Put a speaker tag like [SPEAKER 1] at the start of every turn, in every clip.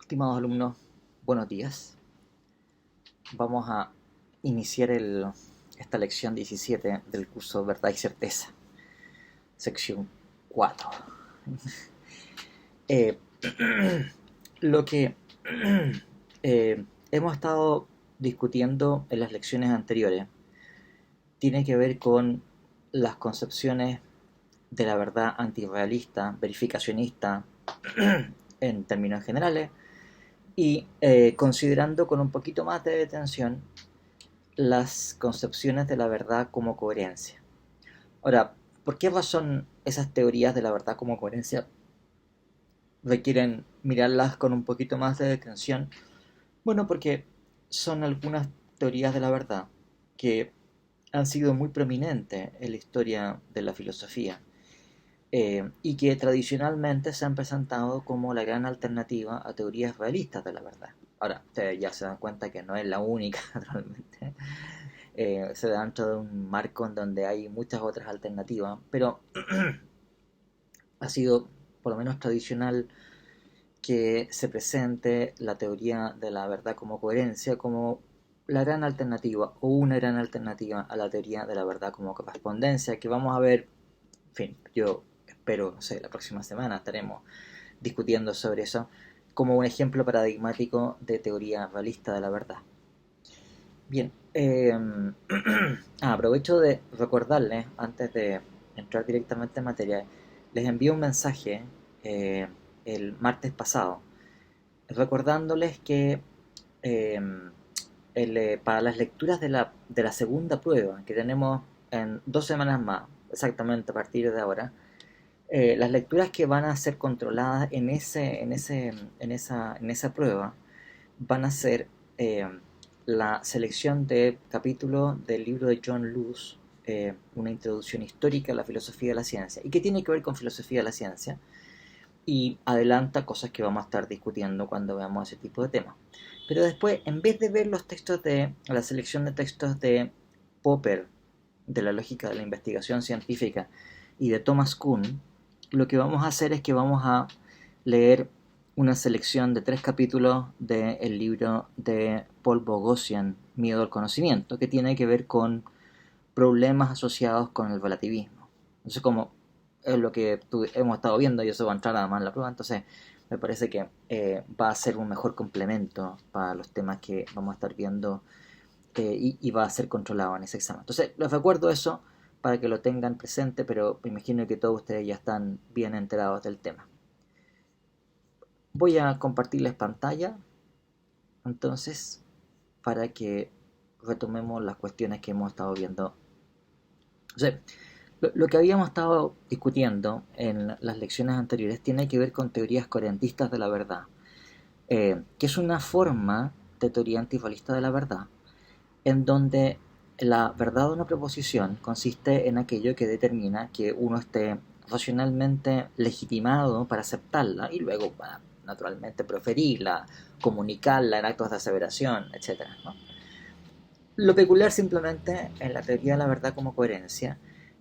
[SPEAKER 1] Estimados alumnos, buenos días. Vamos a iniciar esta lección 17 del curso Verdad y Certeza, sección 4. Eh, lo que hemos estado discutiendo en las lecciones anteriores tiene que ver con las concepciones de la verdad antirrealista, verificacionista, en términos generales, y considerando con un poquito más de detención las concepciones de la verdad como coherencia. Ahora, ¿por qué razón esas teorías de la verdad como coherencia requieren mirarlas con un poquito más de detención? Bueno, porque son algunas teorías de la verdad que han sido muy prominentes en la historia de la filosofía, y que tradicionalmente se han presentado como la gran alternativa a teorías realistas de la verdad. Ahora, ustedes ya se dan cuenta que no es la única, naturalmente. Se da dentro de un marco en donde hay muchas otras alternativas, pero ha sido, por lo menos tradicional, que se presente la teoría de la verdad como coherencia como la gran alternativa o una gran alternativa a la teoría de la verdad como correspondencia, que vamos a ver, en fin, yo espero, no sé, la próxima semana estaremos discutiendo sobre eso como un ejemplo paradigmático de teoría realista de la verdad. Bien, aprovecho de recordarles, antes de entrar directamente en materia, les envié un mensaje eh, el martes pasado, recordándoles que eh, para las lecturas de la segunda prueba, que tenemos en 2 semanas más, exactamente a partir de ahora, las lecturas que van a ser controladas en esa prueba van a ser eh, la selección de capítulos del libro de John Lewis, una introducción histórica a la filosofía de la ciencia, y que tiene que ver con filosofía de la ciencia, y adelanta cosas que vamos a estar discutiendo cuando veamos ese tipo de temas. Pero después, en vez de ver los textos de la selección de textos de Popper, de la lógica de la investigación científica, y de Thomas Kuhn, lo que vamos a hacer es que vamos a leer una selección de 3 capítulos del libro de Paul Boghossian, Miedo al conocimiento, que tiene que ver con problemas asociados con el relativismo. Entonces, como es lo que hemos estado viendo, y eso va a entrar además en la prueba, entonces me parece que va a ser un mejor complemento para los temas que vamos a estar viendo, y va a ser controlado en ese examen. Entonces, les recuerdo eso para que lo tengan presente, pero me imagino que todos ustedes ya están bien enterados del tema. Voy a compartirles pantalla, entonces, para que retomemos las cuestiones que hemos estado viendo. O sea, lo que habíamos estado discutiendo en las lecciones anteriores tiene que ver con teorías coherentistas de la verdad, que es una forma de teoría antifalista de la verdad, en donde la verdad de una proposición consiste en aquello que determina que uno esté racionalmente legitimado para aceptarla y luego para, naturalmente, proferirla, comunicarla en actos de aseveración, etcétera, ¿no? Lo peculiar simplemente en la teoría de la verdad como coherencia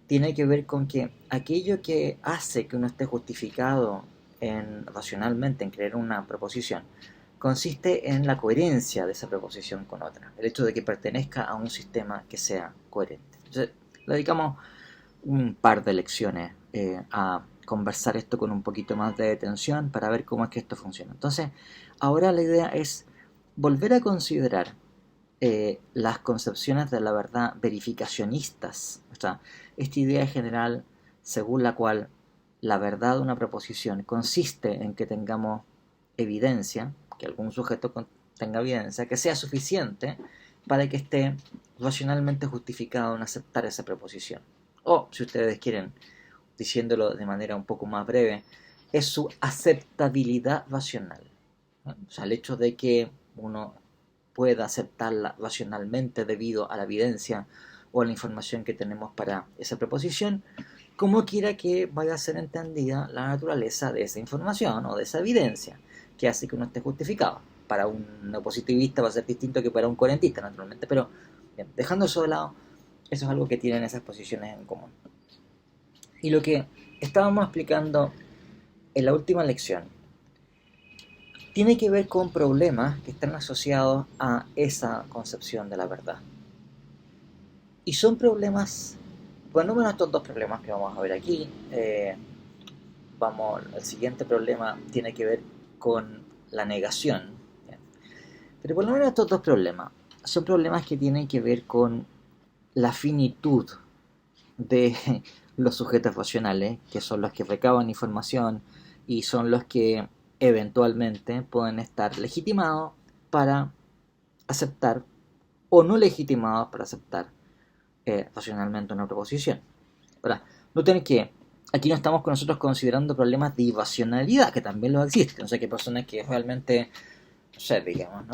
[SPEAKER 1] tiene que ver con que aquello que hace que uno esté justificado racionalmente en creer una proposición consiste en la coherencia de esa proposición con otra, el hecho de que pertenezca a un sistema que sea coherente. Entonces, le dedicamos un par de lecciones a conversar esto con un poquito más de detención para ver cómo es que esto funciona. Entonces, ahora la idea es volver a considerar las concepciones de la verdad verificacionistas. O sea, esta idea general según la cual la verdad de una proposición consiste en que tengamos evidencia, que algún sujeto tenga evidencia, que sea suficiente para que esté racionalmente justificado en aceptar esa proposición. O, si ustedes quieren, diciéndolo de manera un poco más breve, es su aceptabilidad racional. ¿No? O sea, el hecho de que uno pueda aceptarla racionalmente debido a la evidencia o a la información que tenemos para esa proposición, como quiera que vaya a ser entendida la naturaleza de esa información o de esa evidencia, que hace que uno esté justificado. Para un neopositivista va a ser distinto que para un coherentista, naturalmente, pero bien, dejando eso de lado, eso es algo que tienen esas posiciones en común. Y lo que estábamos explicando en la última lección tiene que ver con problemas que están asociados a esa concepción de la verdad. Y son problemas, bueno, estos dos problemas que vamos a ver aquí, el siguiente problema tiene que ver con la negación. ¿Bien? Pero por lo menos estos dos problemas son problemas que tienen que ver con la finitud de los sujetos racionales, que son los que recaban información y son los que eventualmente pueden estar legitimados para aceptar o no legitimados para aceptar racionalmente una proposición. Ahora, noten que aquí no estamos con nosotros considerando problemas de irracionalidad, que también los existen. O sea, que personas que realmente, no sé, digamos,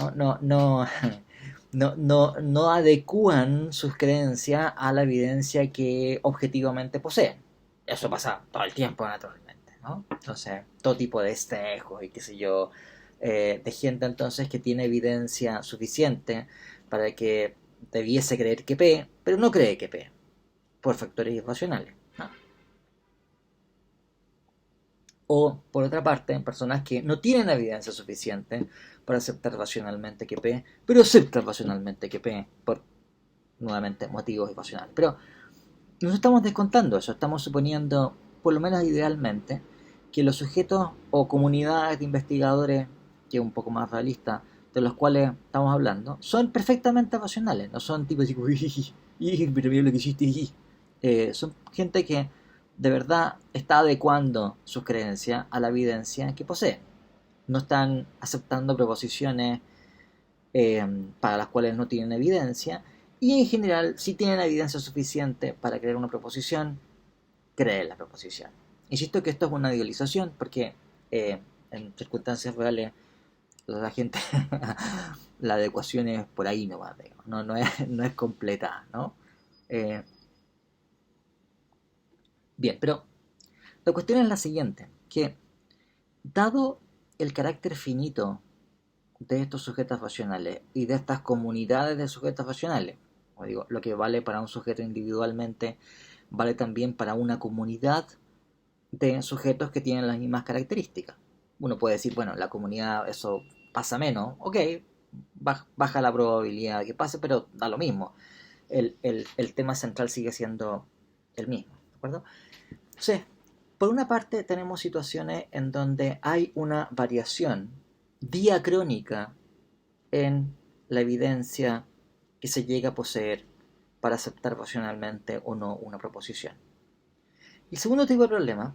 [SPEAKER 1] no adecúan sus creencias a la evidencia que objetivamente poseen. Eso pasa todo el tiempo, naturalmente, ¿no? Entonces, todo tipo de sesgos y qué sé yo, de gente entonces que tiene evidencia suficiente para que debiese creer que P, pero no cree que P, por factores irracionales, ¿no? O, por otra parte, personas que no tienen evidencia suficiente para aceptar racionalmente que P, pero aceptan racionalmente que P por, nuevamente, motivos irracionales. Pero no estamos descontando eso, estamos suponiendo, por lo menos idealmente, que los sujetos o comunidades de investigadores, que es un poco más realista, de los cuales estamos hablando, son perfectamente racionales, no son tipos así, pero mira lo que hiciste, son gente que de verdad está adecuando sus creencias a la evidencia que posee. No están aceptando proposiciones para las cuales no tienen evidencia, y en general, si tienen evidencia suficiente para creer una proposición, creen la proposición. Insisto que esto es una idealización porque en circunstancias reales la gente la adecuación es por ahí nomás, no es completa, ¿no? Eh, bien, pero la cuestión es la siguiente, que dado el carácter finito de estos sujetos racionales y de estas comunidades de sujetos racionales, como digo, lo que vale para un sujeto individualmente vale también para una comunidad de sujetos que tienen las mismas características. Uno puede decir, bueno, la comunidad eso pasa menos, ok, baja la probabilidad de que pase, pero da lo mismo. El tema central sigue siendo el mismo, ¿de acuerdo? Entonces, por una parte tenemos situaciones en donde hay una variación diacrónica en la evidencia que se llega a poseer para aceptar racionalmente o no una proposición. El segundo tipo de problema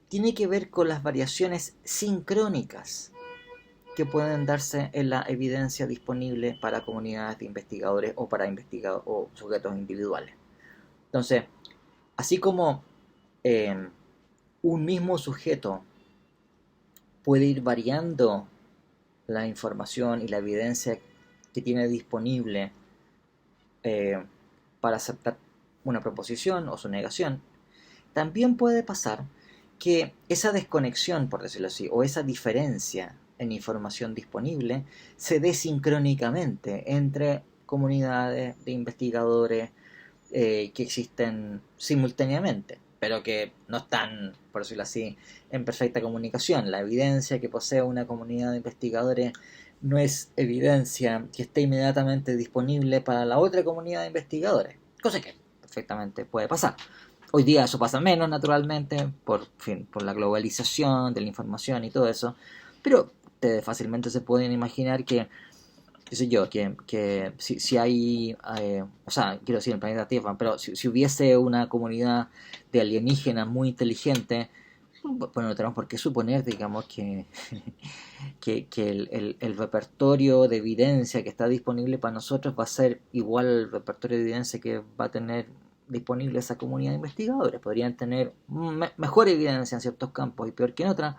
[SPEAKER 1] tiene que ver con las variaciones sincrónicas que pueden darse en la evidencia disponible para comunidades de investigadores o para investigadores o sujetos individuales. Entonces, así como eh, un mismo sujeto puede ir variando la información y la evidencia que tiene disponible eh, para aceptar una proposición o su negación, también puede pasar que esa desconexión, por decirlo así, o esa diferencia en información disponible se dé sincrónicamente entre comunidades de investigadores que existen simultáneamente, pero que no están, por decirlo así, en perfecta comunicación. La evidencia que posee una comunidad de investigadores no es evidencia que esté inmediatamente disponible para la otra comunidad de investigadores, cosa que perfectamente puede pasar. Hoy día eso pasa menos, naturalmente, por la globalización de la información y todo eso, pero ustedes fácilmente se pueden imaginar que qué sé yo, que si hay, o sea, quiero decir, en el planeta Tierra, pero si hubiese una comunidad de alienígenas muy inteligente, bueno, no tenemos por qué suponer, digamos, que el repertorio de evidencia que está disponible para nosotros va a ser igual al repertorio de evidencia que va a tener disponible esa comunidad de investigadores. Podrían tener mejor evidencia en ciertos campos y peor que en otras,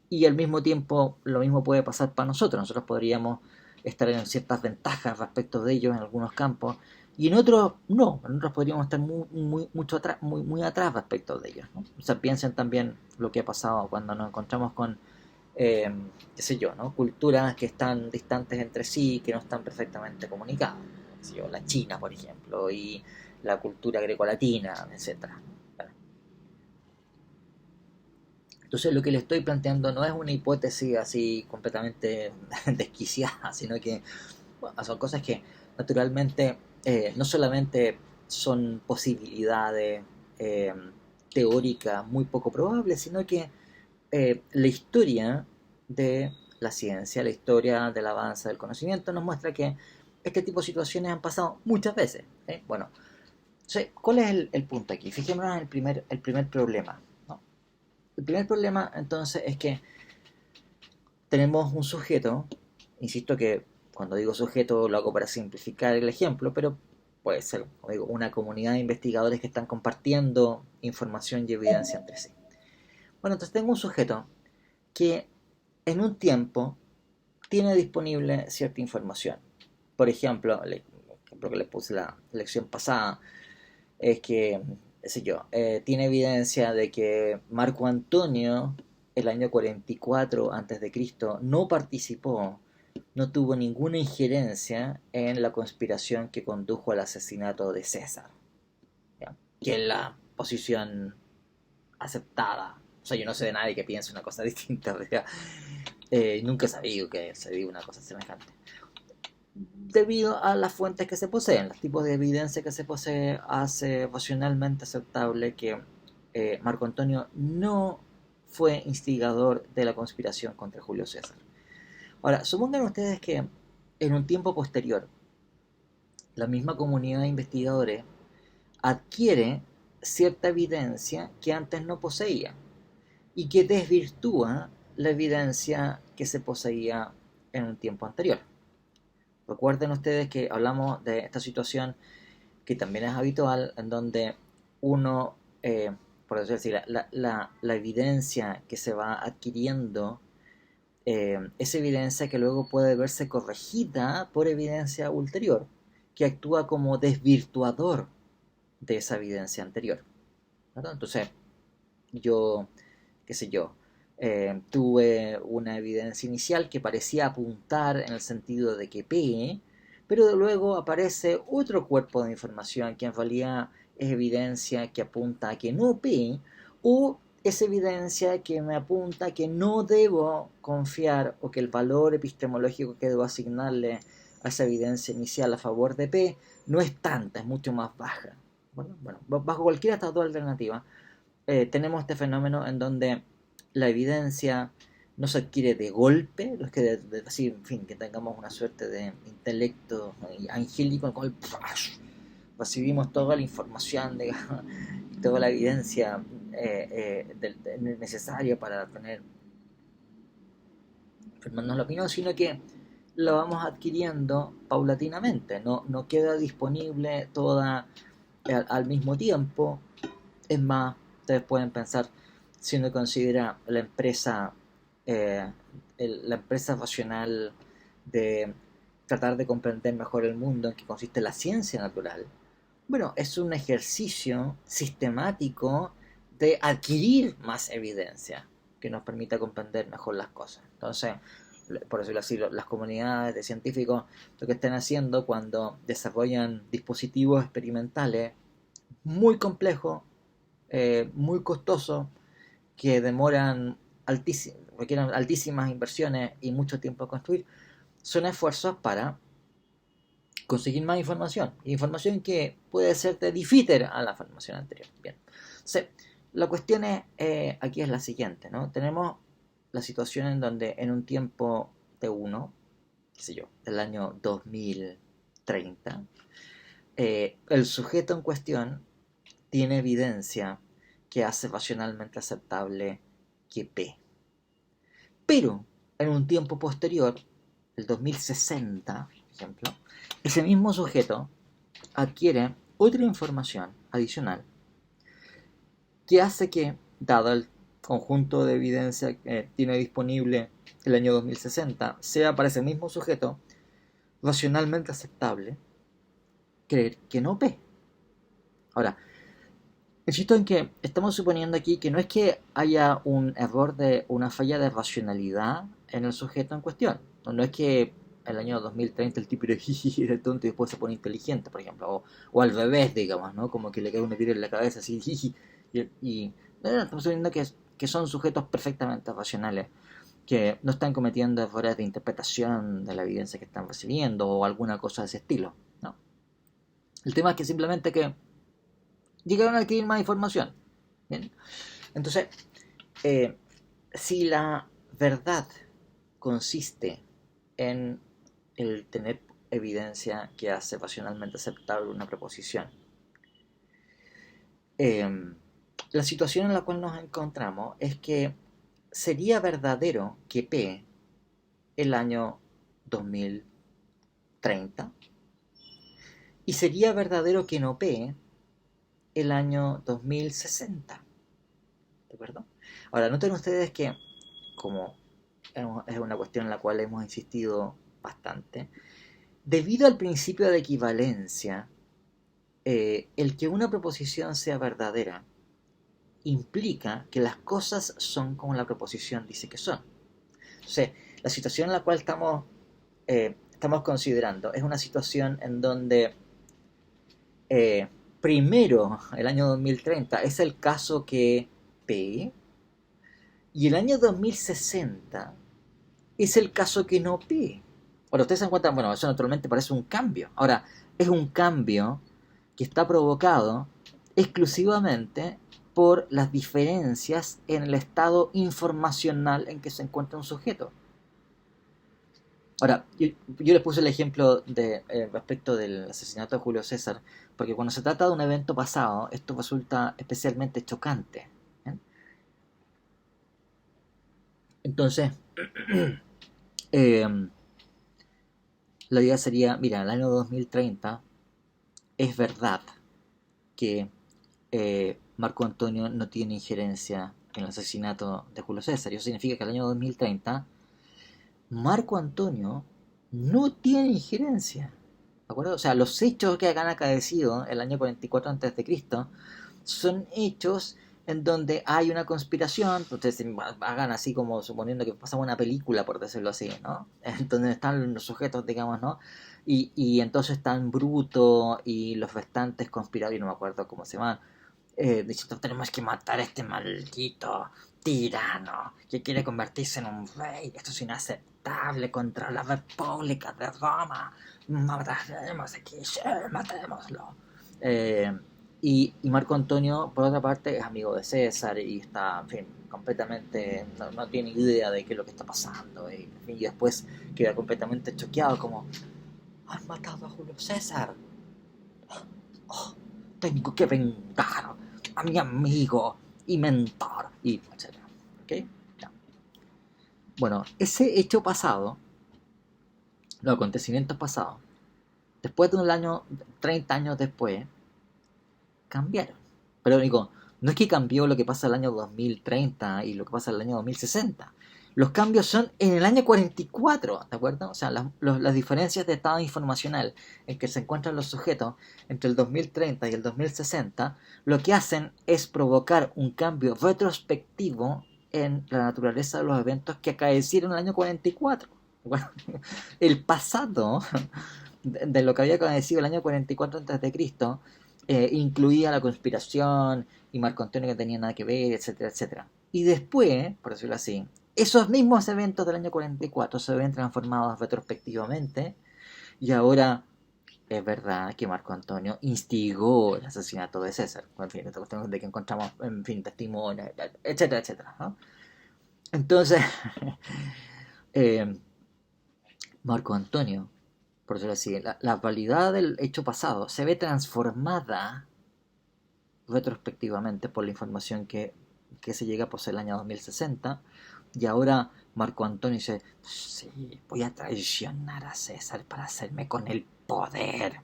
[SPEAKER 1] y al mismo tiempo lo mismo puede pasar para nosotros. Nosotros podríamos estar en ciertas ventajas respecto de ellos en algunos campos y en otros no, en otros podríamos estar mucho atrás, muy atrás respecto de ellos, ¿no? O sea, piensen también lo que ha pasado cuando nos encontramos con qué sé yo, ¿no? Culturas que están distantes entre sí, que no están perfectamente comunicadas, qué sé yo, la China, por ejemplo, y la cultura grecolatina, etcétera. Bueno, Entonces lo que le estoy planteando no es una hipótesis así completamente desquiciada, sino que bueno, son cosas que naturalmente no solamente son posibilidades eh, teóricas muy poco probables, sino que la historia de la ciencia, la historia del avance del conocimiento nos muestra que este tipo de situaciones han pasado muchas veces. Bueno, entonces, ¿cuál es el punto aquí? Fijémonos en el primer problema, ¿no? El primer problema entonces es que tenemos un sujeto, insisto que cuando digo sujeto lo hago para simplificar el ejemplo, pero puede ser, como digo, una comunidad de investigadores que están compartiendo información y evidencia entre sí. Bueno, entonces tengo un sujeto que en un tiempo tiene disponible cierta información. Por ejemplo, el ejemplo que le puse la lección pasada es que, qué sé yo, tiene evidencia de que Marco Antonio, el año 44 a.C., no participó, no tuvo ninguna injerencia en la conspiración que condujo al asesinato de César, ¿ya? Que es la posición aceptada. O sea, yo no sé de nadie que piense una cosa distinta, ¿verdad? Nunca he sabido que se diga una cosa semejante. Debido a las fuentes que se poseen, los tipos de evidencia que se posee, hace racionalmente aceptable que Marco Antonio no fue instigador de la conspiración contra Julio César. Ahora, supongan ustedes que en un tiempo posterior, la misma comunidad de investigadores adquiere cierta evidencia que antes no poseía y que desvirtúa la evidencia que se poseía en un tiempo anterior. Recuerden ustedes que hablamos de esta situación que también es habitual, en donde uno, por decirlo así, la evidencia que se va adquiriendo es evidencia que luego puede verse corregida por evidencia ulterior, que actúa como desvirtuador de esa evidencia anterior, ¿verdad? Entonces, yo, qué sé yo, tuve una evidencia inicial que parecía apuntar en el sentido de que P, pero luego aparece otro cuerpo de información que en realidad es evidencia que apunta a que no P, o es evidencia que me apunta a que no debo confiar o que el valor epistemológico que debo asignarle a esa evidencia inicial a favor de P no es tanta, es mucho más baja. Bueno, bajo cualquiera de estas dos alternativas, tenemos este fenómeno en donde la evidencia no se adquiere de golpe, los que así, en fin, que tengamos una suerte de intelecto angélico en el cual recibimos toda la información, digamos, y toda la evidencia necesaria para tener formarnos la opinión, sino que lo vamos adquiriendo paulatinamente, no queda disponible toda al mismo tiempo. Es más, ustedes pueden pensar, si uno considera la empresa racional de tratar de comprender mejor el mundo en que consiste la ciencia natural, bueno, es un ejercicio sistemático de adquirir más evidencia que nos permita comprender mejor las cosas. Entonces, por decirlo así, las comunidades de científicos lo que están haciendo cuando desarrollan dispositivos experimentales muy complejos, muy costosos, que requieren altísimas inversiones y mucho tiempo a construir, son esfuerzos para conseguir más información que puede ser de difíter a la información anterior. Bien, entonces, la cuestión aquí es la siguiente, ¿no? Tenemos la situación en donde en un tiempo de qué sé yo, del año 2030, el sujeto en cuestión tiene evidencia que hace racionalmente aceptable que P. Pero en un tiempo posterior, el 2060, por ejemplo, ese mismo sujeto adquiere otra información adicional que hace que, dado el conjunto de evidencia que tiene disponible el año 2060, sea para ese mismo sujeto racionalmente aceptable creer que no P. Ahora, insisto en que estamos suponiendo aquí que no es que haya un error de una falla de racionalidad en el sujeto en cuestión. No es que el año 2030 el tipo era tonto y después se pone inteligente, por ejemplo. O al revés, digamos, ¿no? Como que le cae una piedra en la cabeza así, jiji. No, estamos suponiendo que que son sujetos perfectamente racionales, que no están cometiendo errores de interpretación de la evidencia que están recibiendo o alguna cosa de ese estilo, ¿no? El tema es que simplemente que llegaron a adquirir más información. ¿Bien? Entonces, eh, si la verdad consiste en el tener evidencia que hace racionalmente aceptable una proposición, la situación en la cual nos encontramos es que sería verdadero que P el año 2030 y sería verdadero que no P el año 2060. ¿De acuerdo? Ahora, noten ustedes que, como es una cuestión en la cual hemos insistido bastante, debido al principio de equivalencia, el que una proposición sea verdadera implica que las cosas son como la proposición dice que son. Entonces, la situación en la cual estamos considerando es una situación en donde primero, el año 2030 es el caso que P, y el año 2060 es el caso que no P. Ahora, ustedes se dan cuenta, bueno, eso naturalmente parece un cambio. Ahora, es un cambio que está provocado exclusivamente por las diferencias en el estado informacional en que se encuentra un sujeto. Ahora, yo les puse el ejemplo respecto del asesinato de Julio César, porque cuando se trata de un evento pasado, esto resulta especialmente chocante. ¿Bien? Entonces, la idea sería, mira, en el año 2030 es verdad que Marco Antonio no tiene injerencia en el asesinato de Julio César. Eso significa que el año 2030 Marco Antonio no tiene injerencia. ¿De acuerdo? O sea, los hechos que han acaecido el año 44 a.C. son hechos en donde hay una conspiración, ustedes hagan así como suponiendo que pasa una película, por decirlo así, ¿no? En donde están los sujetos, digamos, ¿no? Y entonces están Bruto y los restantes conspiradores, no me acuerdo cómo se llaman, diciendo tenemos que matar a este maldito tirano que quiere convertirse en un rey, esto es inaceptable contra la República de Roma, mataremos aquí, sí, matémoslo. Y Marco Antonio, por otra parte, es amigo de César y está, en fin, completamente, no tiene idea de qué es lo que está pasando. Y después queda completamente choqueado, como, han matado a Julio César. Oh, tengo que vengar a mi amigo y mentor, y etc. ¿Ok? Ya. Bueno, ese hecho pasado, los acontecimientos pasados, después de un año, 30 años después, cambiaron. Pero digo, no es que cambió lo que pasa el año 2030 y lo que pasa el año 2060. Los cambios son en el año 44, ¿de acuerdo? O sea, las diferencias de estado informacional en que se encuentran los sujetos entre el 2030 y el 2060, lo que hacen es provocar un cambio retrospectivo en la naturaleza de los eventos que acaecieron en el año 44. Bueno, el pasado de lo que había acaecido el año 44 a.C., incluía la conspiración y Marco Antonio que tenía nada que ver, etcétera, etcétera. Y después, por decirlo así, esos mismos eventos del año 44 se ven transformados retrospectivamente y ahora es verdad que Marco Antonio instigó el asesinato de César. En fin, esta cuestión de que encontramos, en fin, testimonios, etcétera, etcétera, ¿no? Entonces, eh, Marco Antonio, por decirlo así, la validad del hecho pasado se ve transformada retrospectivamente por la información que se llega por el año 2060, y ahora Marco Antonio dice, sí, voy a traicionar a César para hacerme con el poder.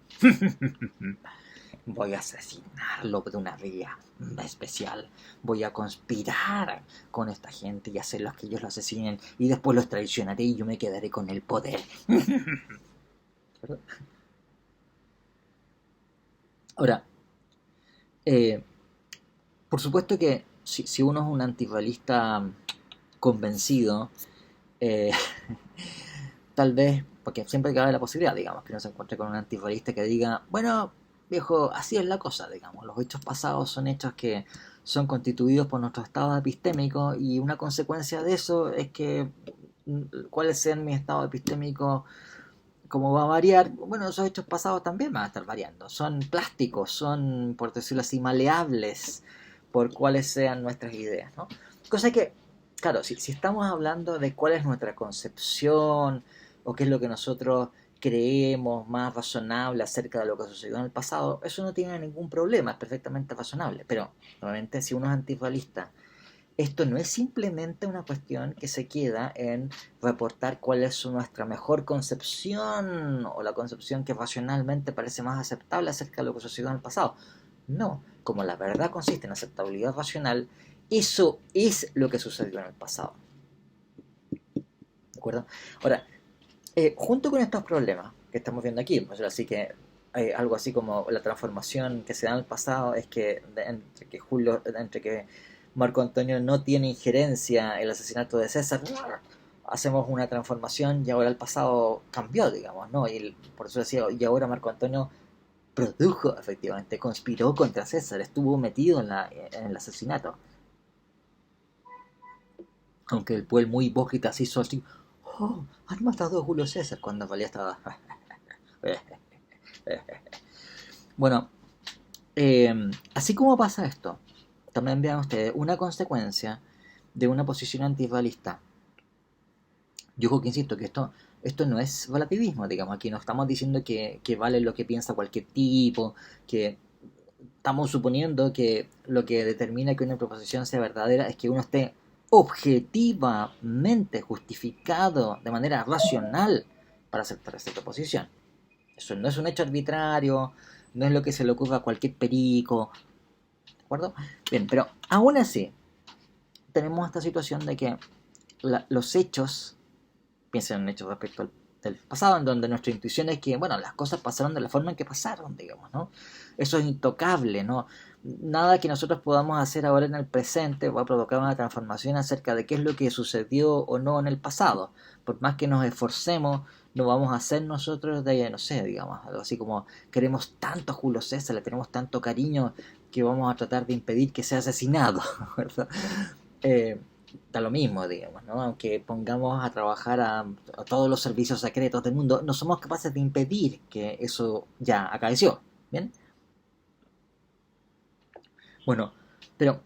[SPEAKER 1] Voy a asesinarlo de una vía especial. Voy a conspirar con esta gente y hacerlos que ellos lo asesinen. Y después los traicionaré y yo me quedaré con el poder. Ahora, por supuesto que si uno es un antirrealista convencido, eh, tal vez, porque siempre cabe la posibilidad, digamos, que uno se encuentre con un antirrealista que diga, bueno, viejo, así es la cosa, digamos, los hechos pasados son hechos que son constituidos por nuestros estados epistémicos, y una consecuencia de eso es que cuáles sean mis estados epistémicos, cómo va a variar. Bueno, esos hechos pasados también van a estar variando. Son plásticos, son, por decirlo así, maleables por cuáles sean nuestras ideas, ¿no? Cosa que, claro, si estamos hablando de cuál es nuestra concepción o qué es lo que nosotros creemos más razonable acerca de lo que sucedió en el pasado, eso no tiene ningún problema, es perfectamente razonable. Pero, nuevamente, si uno es antivalista, esto no es simplemente una cuestión que se queda en reportar cuál es nuestra mejor concepción o la concepción que racionalmente parece más aceptable acerca de lo que sucedió en el pasado. No, como la verdad consiste en aceptabilidad racional, eso es lo que sucedió en el pasado. ¿De acuerdo? Ahora, junto con estos problemas que estamos viendo aquí, pues así que algo así como la transformación que se da en el pasado es que entre que Marco Antonio no tiene injerencia en el asesinato de César, hacemos una transformación y ahora el pasado cambió, digamos, ¿no? Y por eso decía, y ahora Marco Antonio produjo, efectivamente, conspiró contra César, estuvo metido en el asesinato. Aunque el pueblo muy hipócrita se hizo así, oh, han matado a Julio César, cuando en realidad estaba... Bueno, así como pasa esto, también vean ustedes una consecuencia de una posición antirrealista. Yo creo que insisto que esto no es relativismo, digamos, aquí no estamos diciendo que vale lo que piensa cualquier tipo, que estamos suponiendo que lo que determina que una proposición sea verdadera es que uno esté objetivamente justificado de manera racional para aceptar esta proposición. Eso no es un hecho arbitrario, no es lo que se le ocurra a cualquier perico, ¿de acuerdo? Bien, pero aún así tenemos esta situación de que los hechos, piensen en hechos respecto del pasado, en donde nuestra intuición es que, bueno, las cosas pasaron de la forma en que pasaron, digamos, ¿no? Eso es intocable, ¿no? Nada que nosotros podamos hacer ahora en el presente va a provocar una transformación acerca de qué es lo que sucedió o no en el pasado. Por más que nos esforcemos, no vamos a ser nosotros de, no sé, digamos, algo así como queremos tanto a Julio César, le tenemos tanto cariño que vamos a tratar de impedir que sea asesinado, ¿verdad? Eh, Da lo mismo, digamos, ¿no? Aunque pongamos a trabajar a todos los servicios secretos del mundo, no somos capaces de impedir que eso ya acaeció, ¿bien? Bueno, pero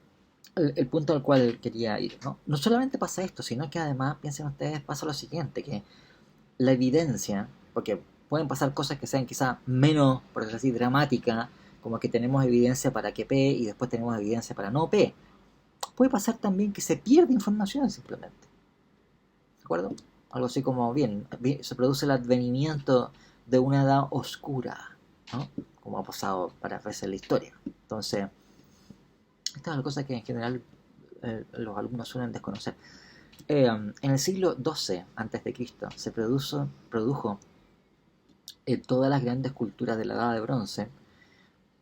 [SPEAKER 1] el punto al cual quería ir, ¿no? No solamente pasa esto, sino que además, piensen ustedes, pasa lo siguiente, que la evidencia, porque pueden pasar cosas que sean quizá menos, por decirlo así, dramáticas, como que tenemos evidencia para que P y después tenemos evidencia para no P. Puede pasar también que se pierde información simplemente. ¿De acuerdo? Algo así como, bien, se produce el advenimiento de una edad oscura, ¿no? Como ha pasado varias veces en la historia. Entonces, esta es una cosa que en general los alumnos suelen desconocer. En el siglo XII a.C. se produjo en todas las grandes culturas de la Edad de Bronce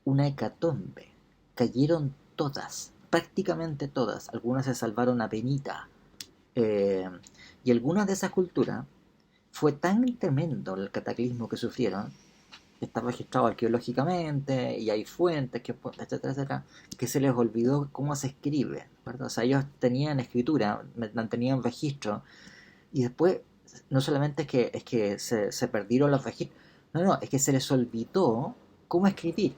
[SPEAKER 1] una hecatombe. Cayeron todas, prácticamente todas. Algunas se salvaron a penita. Eh, y algunas de esas culturas fue tan tremendo el cataclismo que sufrieron, que está registrado arqueológicamente y hay fuentes, etcétera, etcétera, que se les olvidó cómo se escribe, ¿verdad? O sea, ellos tenían escritura, mantenían registro, y después no solamente es que se perdieron los registros, no, es que se les olvidó cómo escribir,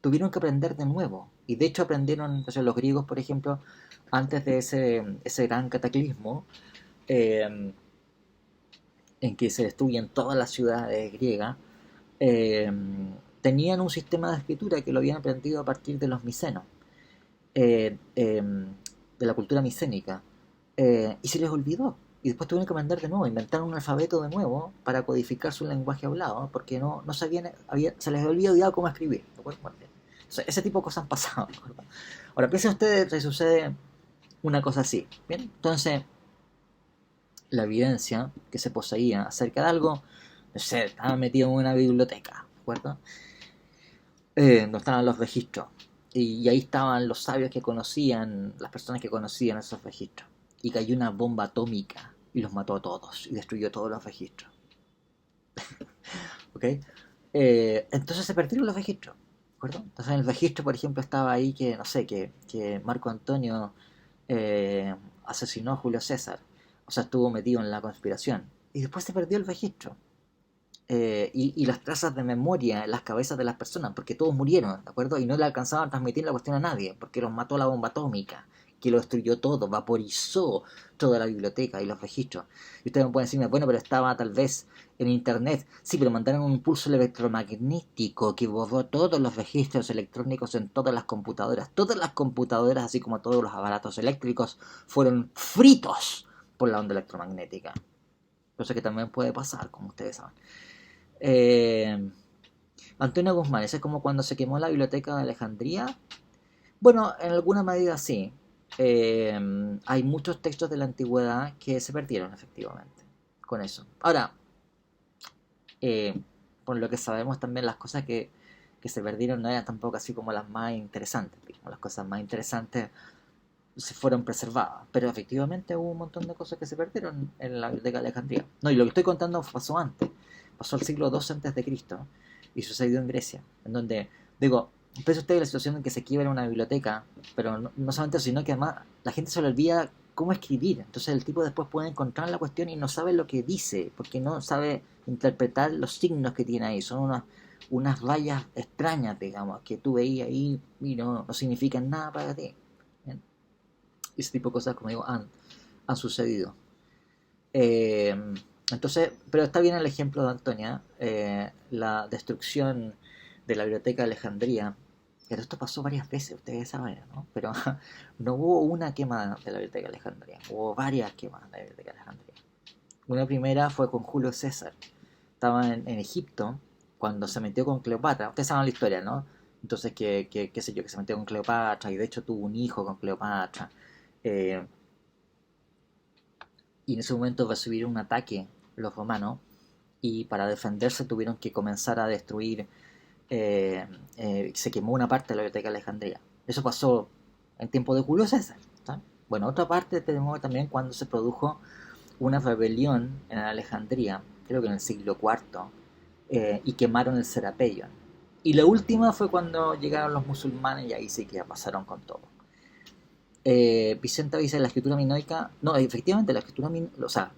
[SPEAKER 1] tuvieron que aprender de nuevo, y de hecho aprendieron, entonces los griegos, por ejemplo, antes de ese gran cataclismo, eh, en que se destruyen todas las ciudades griegas, eh, tenían un sistema de escritura que lo habían aprendido a partir de los micenos, de la cultura micénica, y se les olvidó. Y después tuvieron que aprender de nuevo, inventaron un alfabeto de nuevo para codificar su lenguaje hablado, porque no sabían, se les había olvidado cómo escribir. O sea, ese tipo de cosas han pasado. Ahora, piensen ustedes que sucede una cosa así. Bien, entonces la evidencia que se poseía acerca de algo, no sé, estaba metido en una biblioteca, ¿de acuerdo? Donde estaban los registros. Y ahí estaban los sabios que conocían, las personas que conocían esos registros. Y cayó una bomba atómica y los mató a todos y destruyó todos los registros. ¿Ok? Entonces se perdieron los registros. acuerdo? Entonces en el registro, por ejemplo, estaba ahí que, no sé, que Marco Antonio asesinó a Julio César, o sea, estuvo metido en la conspiración, y después se perdió el registro. Y las trazas de memoria en las cabezas de las personas, porque todos murieron, ¿de acuerdo? Y no le alcanzaban a transmitir la cuestión a nadie, porque los mató la bomba atómica, que lo destruyó todo, vaporizó toda la biblioteca y los registros. Y ustedes me pueden decirme, bueno, pero estaba tal vez en internet. Sí, pero mandaron un impulso electromagnético que borró todos los registros electrónicos en todas las computadoras. Todas las computadoras, así como todos los aparatos eléctricos, fueron fritos por la onda electromagnética. Cosa que también puede pasar, como ustedes saben. Eh, Antonio Guzmán, ese es como cuando se quemó la biblioteca de Alejandría. Bueno, en alguna medida sí. Hay muchos textos de la antigüedad que se perdieron efectivamente con eso. Ahora, eh, por lo que sabemos también las cosas que se perdieron no eran tampoco así como las más interesantes. Digamos, las cosas más interesantes se fueron preservadas. Pero efectivamente hubo un montón de cosas que se perdieron en la biblioteca de Alejandría. No, y lo que estoy contando pasó antes. Pasó el siglo II antes de Cristo y sucedió en Grecia. En donde, digo, piensa usted la situación en que se quiebra una biblioteca, pero no solamente eso, sino que además la gente se le olvida cómo escribir. Entonces el tipo después puede encontrar la cuestión y no sabe lo que dice, porque no sabe interpretar los signos que tiene ahí. Son unas rayas extrañas, digamos, que tú veías ahí y no significan nada para ti. ¿Bien? Ese tipo de cosas, como digo, han sucedido. Eh, entonces, pero está bien el ejemplo de Antonia, la destrucción de la biblioteca de Alejandría. Pero esto pasó varias veces, ustedes saben, ¿no? Pero no hubo una quema de la biblioteca de Alejandría, hubo varias quemas de la biblioteca de Alejandría. Una primera fue con Julio César. Estaba en Egipto cuando se metió con Cleopatra. Ustedes saben la historia, ¿no? Entonces, qué sé yo, que se metió con Cleopatra y de hecho tuvo un hijo con Cleopatra. Eh, y en ese momento recibieron un ataque los romanos y para defenderse tuvieron que comenzar a destruir, se quemó una parte de la biblioteca de Alejandría. Eso pasó en tiempo de Julio César. ¿Tá? Bueno, otra parte tenemos también cuando se produjo una rebelión en Alejandría, creo que en el siglo IV, y quemaron el Serapeion. Y la última fue cuando llegaron los musulmanes y ahí sí que pasaron con todo. Vicenta dice la escritura minoica, no, efectivamente la escritura, o sea,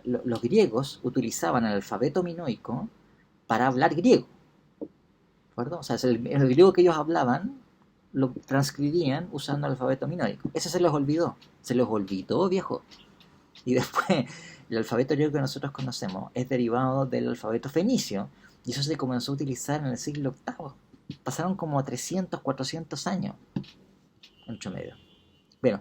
[SPEAKER 1] los griegos utilizaban el alfabeto minoico para hablar griego, ¿de acuerdo? O sea, el griego que ellos hablaban lo transcribían usando el alfabeto minoico. Eso se los olvidó, viejo. Y después, el alfabeto griego que nosotros conocemos es derivado del alfabeto fenicio, y eso se comenzó a utilizar en el siglo VIII. Pasaron como 300, 400 años entre medio. Bueno,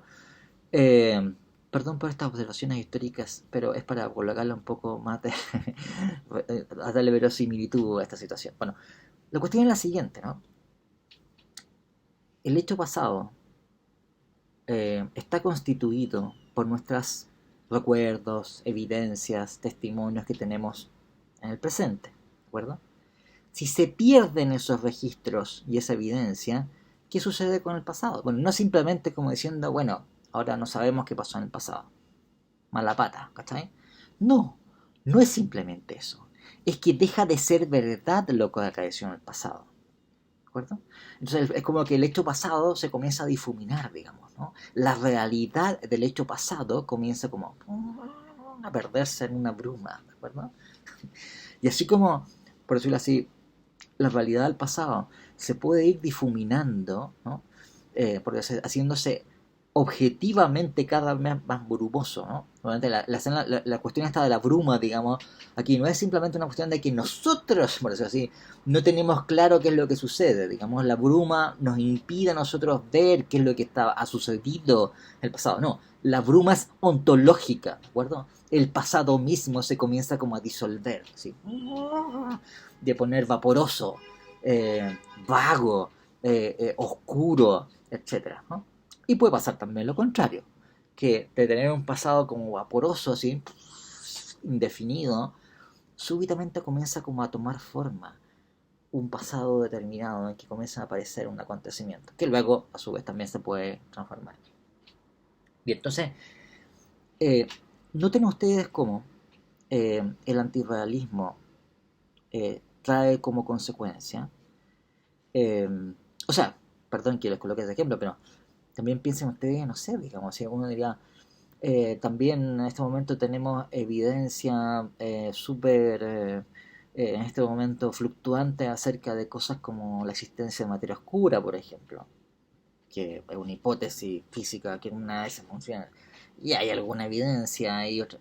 [SPEAKER 1] Eh, perdón por estas observaciones históricas, pero es para colocarle un poco más de... a darle verosimilitud a esta situación. Bueno, la cuestión es la siguiente, ¿no? El hecho pasado está constituido por nuestros recuerdos, evidencias, testimonios que tenemos en el presente, ¿de acuerdo? Si se pierden esos registros y esa evidencia, ¿qué sucede con el pasado? Bueno, no simplemente como diciendo, bueno, ahora no sabemos qué pasó en el pasado. Mala pata, ¿cachai? No, no es simplemente eso. Es que deja de ser verdad lo que acaeció en el pasado. ¿De acuerdo? Entonces es como que el hecho pasado se comienza a difuminar, digamos, ¿no? La realidad del hecho pasado comienza como a perderse en una bruma, ¿de acuerdo? Y así como, por decirlo así, la realidad del pasado se puede ir difuminando, ¿no? Porque haciéndose objetivamente cada vez más brumoso, ¿no? Obviamente la cuestión esta de la bruma, digamos, aquí no es simplemente una cuestión de que nosotros, por decirlo así, no tenemos claro qué es lo que sucede, digamos, la bruma nos impide a nosotros ver qué es lo que ha sucedido en el pasado, no, la bruma es ontológica, ¿de acuerdo? El pasado mismo se comienza como a disolver, ¿sí? De poner vaporoso, vago, oscuro, etcétera, ¿no? Y puede pasar también lo contrario, que de tener un pasado como vaporoso, así, indefinido, súbitamente comienza como a tomar forma un pasado determinado en que comienza a aparecer un acontecimiento, que luego a su vez también se puede transformar. Bien, entonces, eh, noten ustedes cómo el antirrealismo trae como consecuencia Eh, o sea, perdón que les coloque ese ejemplo, pero también piensen ustedes, no sé, digamos, si uno diría, también en este momento tenemos evidencia súper, en este momento fluctuante acerca de cosas como la existencia de materia oscura, por ejemplo, que es una hipótesis física que una vez funciona. Y hay alguna evidencia y otra.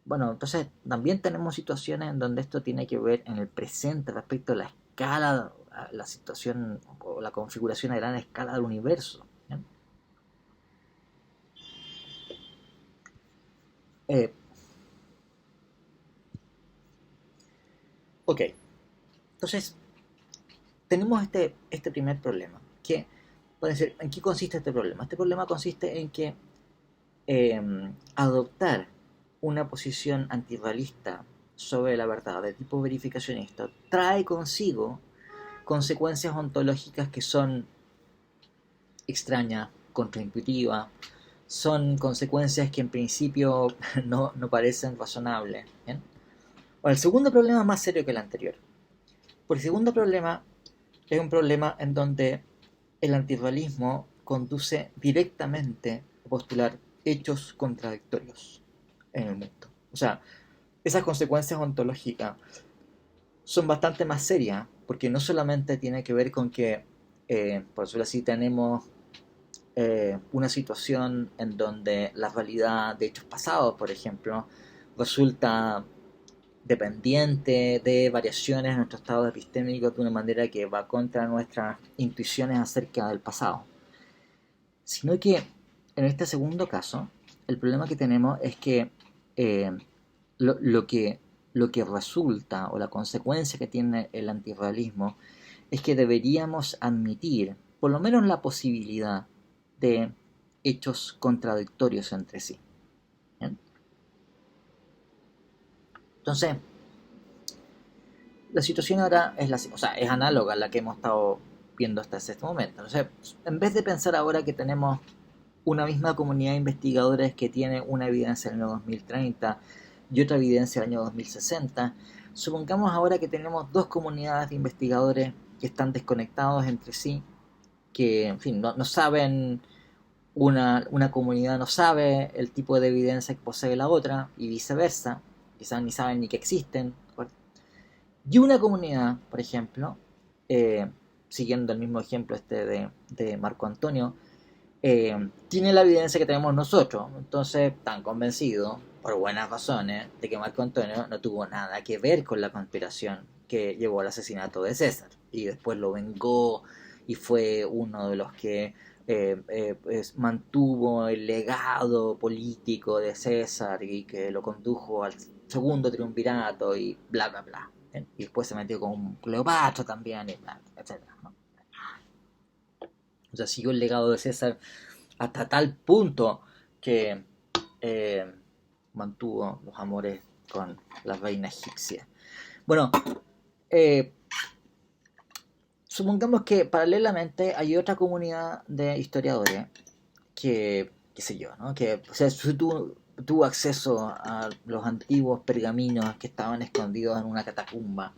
[SPEAKER 1] Bueno, entonces también tenemos situaciones en donde esto tiene que ver en el presente respecto a la escala, a la situación o la configuración a gran escala del universo. ¿Bien? Eh, ok, entonces tenemos este primer problema. Que puede ser, ¿en qué consiste este problema? Este problema consiste en que adoptar una posición antirrealista sobre la verdad de tipo verificacionista trae consigo consecuencias ontológicas que son extrañas, contraintuitivas, son consecuencias que en principio no parecen razonables. ¿Bien? Ahora, el segundo problema es más serio que el anterior. Porque el segundo problema es un problema en donde el antirrealismo conduce directamente a postular hechos contradictorios en el mundo. O sea, esas consecuencias ontológicas son bastante más serias, porque no solamente tiene que ver con que, por decirlo así, tenemos una situación en donde la realidad de hechos pasados, por ejemplo, resulta dependiente de variaciones en nuestro estado epistémico de una manera que va contra nuestras intuiciones acerca del pasado, sino que en este segundo caso, el problema que tenemos es que eh, lo, lo que lo que resulta o la consecuencia que tiene el antirrealismo es que deberíamos admitir por lo menos la posibilidad de hechos contradictorios entre sí. ¿Bien? Entonces, la situación ahora es, o sea, es análoga a la que hemos estado viendo hasta este momento. Entonces, en vez de pensar ahora que tenemos una misma comunidad de investigadores que tiene una evidencia del año 2030 y otra evidencia del año 2060, supongamos ahora que tenemos dos comunidades de investigadores que están desconectados entre sí, que, en fin, no saben, una comunidad no sabe el tipo de evidencia que posee la otra y viceversa, quizás ni saben ni que existen. Y una comunidad, por ejemplo, eh, siguiendo el mismo ejemplo este de Marco Antonio, tiene la evidencia que tenemos nosotros, entonces están convencidos, por buenas razones, de que Marco Antonio no tuvo nada que ver con la conspiración que llevó al asesinato de César, y después lo vengó y fue uno de los que mantuvo el legado político de César y que lo condujo al segundo triunvirato y bla bla bla. ¿Bien? Y después se metió con Cleopatra también, y bla, etcétera, ¿no? O sea, siguió el legado de César hasta tal punto que eh, mantuvo los amores con la reina egipcia. Bueno, eh, supongamos que paralelamente hay otra comunidad de historiadores que, qué sé yo, ¿no? Que o sea, tuvo acceso a los antiguos pergaminos que estaban escondidos en una catacumba.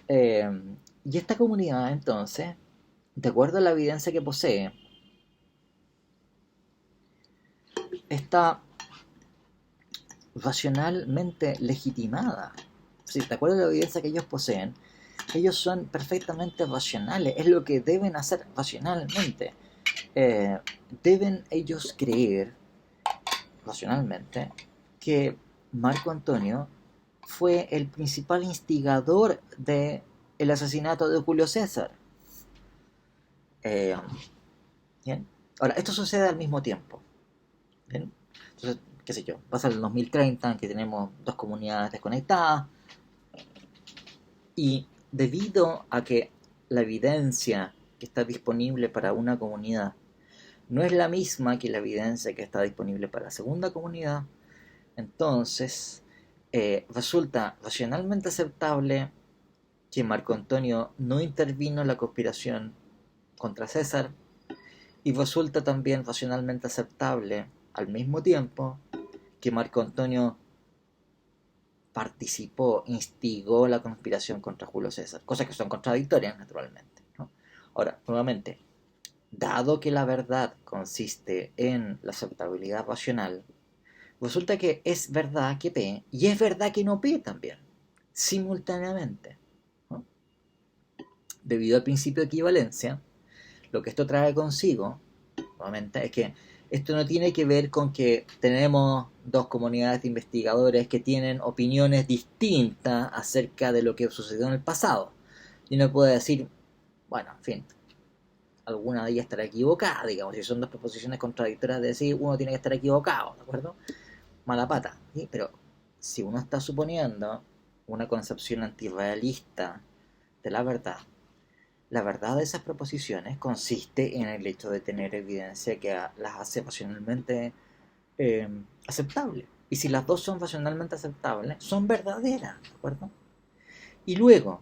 [SPEAKER 1] Eh, y esta comunidad, entonces, de acuerdo a la evidencia que posee, está racionalmente legitimada. Si de acuerdo a la evidencia que ellos poseen, ellos son perfectamente racionales, es lo que deben hacer racionalmente. Eh, Deben ellos creer racionalmente que Marco Antonio fue el principal instigador de el asesinato de Julio César. Eh, ¿Bien? Ahora, esto sucede al mismo tiempo. ¿Bien? Entonces, qué sé yo, pasa el 2030 en que tenemos dos comunidades desconectadas, y debido a que la evidencia que está disponible para una comunidad no es la misma que la evidencia que está disponible para la segunda comunidad, entonces resulta racionalmente aceptable que Marco Antonio no intervino en la conspiración contra César, y resulta también racionalmente aceptable al mismo tiempo que Marco Antonio participó, instigó la conspiración contra Julio César, cosas que son contradictorias naturalmente, ¿no? Ahora, nuevamente, dado que la verdad consiste en la aceptabilidad racional, resulta que es verdad que P y es verdad que no P también, simultáneamente, ¿no? Debido al principio de equivalencia, lo que esto trae consigo, nuevamente, es que esto no tiene que ver con que tenemos dos comunidades de investigadores que tienen opiniones distintas acerca de lo que sucedió en el pasado. Y uno puede decir, bueno, en fin, alguna de ellas estará equivocada, digamos, si son dos proposiciones contradictorias de decir, uno tiene que estar equivocado, ¿de acuerdo? Mala pata, ¿sí? Pero si uno está suponiendo una concepción antirrealista de la verdad de esas proposiciones consiste en el hecho de tener evidencia que las hace racionalmente eh, aceptables. Y si las dos son racionalmente aceptables, son verdaderas, ¿de acuerdo? Y luego,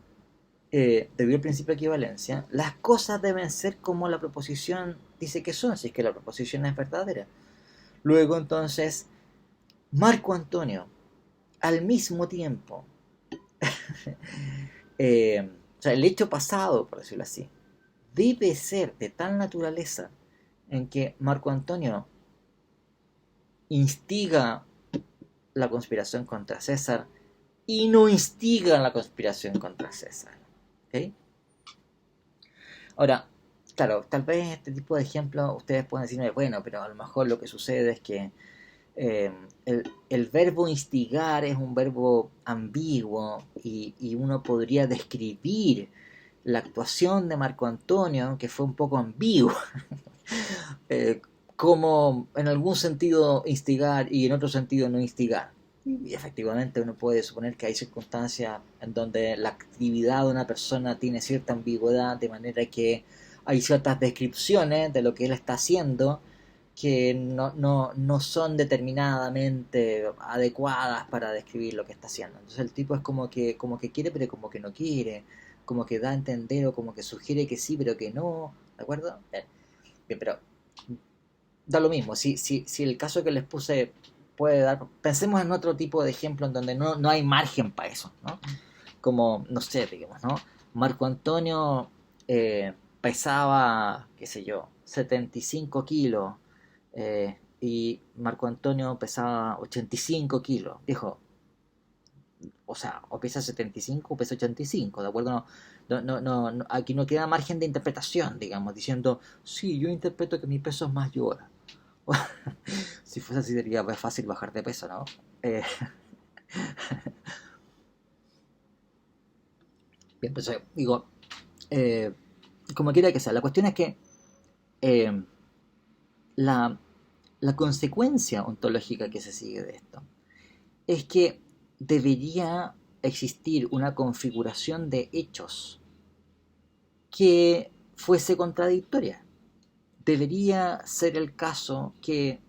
[SPEAKER 1] debido al principio de equivalencia, las cosas deben ser como la proposición dice que son, si es que la proposición es verdadera. Luego, entonces, Marco Antonio, al mismo tiempo, o sea, el hecho pasado, por decirlo así, debe ser de tal naturaleza en que Marco Antonio instiga la conspiración contra César y no instiga la conspiración contra César. ¿Okay? Ahora, claro, tal vez este tipo de ejemplos ustedes pueden decirme, bueno, pero a lo mejor lo que sucede es que el verbo instigar es un verbo ambiguo y uno podría describir la actuación de Marco Antonio, que fue un poco ambigua, eh, como en algún sentido instigar y en otro sentido no instigar. Y efectivamente uno puede suponer que hay circunstancias en donde la actividad de una persona tiene cierta ambigüedad, de manera que hay ciertas descripciones de lo que él está haciendo que no son determinadamente adecuadas para describir lo que está haciendo. Entonces el tipo es como que quiere pero como que no quiere, como que da a entender o como que sugiere que sí pero que no, ¿de acuerdo? Bien, pero da lo mismo, si el caso que les puse puede dar, pensemos en otro tipo de ejemplo en donde no hay margen para eso, ¿no? Como, no sé, digamos, ¿no? Marco Antonio pesaba, qué sé yo, 75 kilos y Marco Antonio pesaba 85 kilos. Dijo, o sea, o pesa 75 o pesa 85, ¿de acuerdo? Aquí no queda margen de interpretación, digamos, diciendo, sí, yo interpreto que mi peso es mayor. Si fuese así sería más fácil bajar de peso, ¿no? Eh, bien, pues digo, eh, como quiera que sea, la cuestión es que eh, la, la consecuencia ontológica que se sigue de esto es que debería existir una configuración de hechos que fuese contradictoria. Debería ser el caso que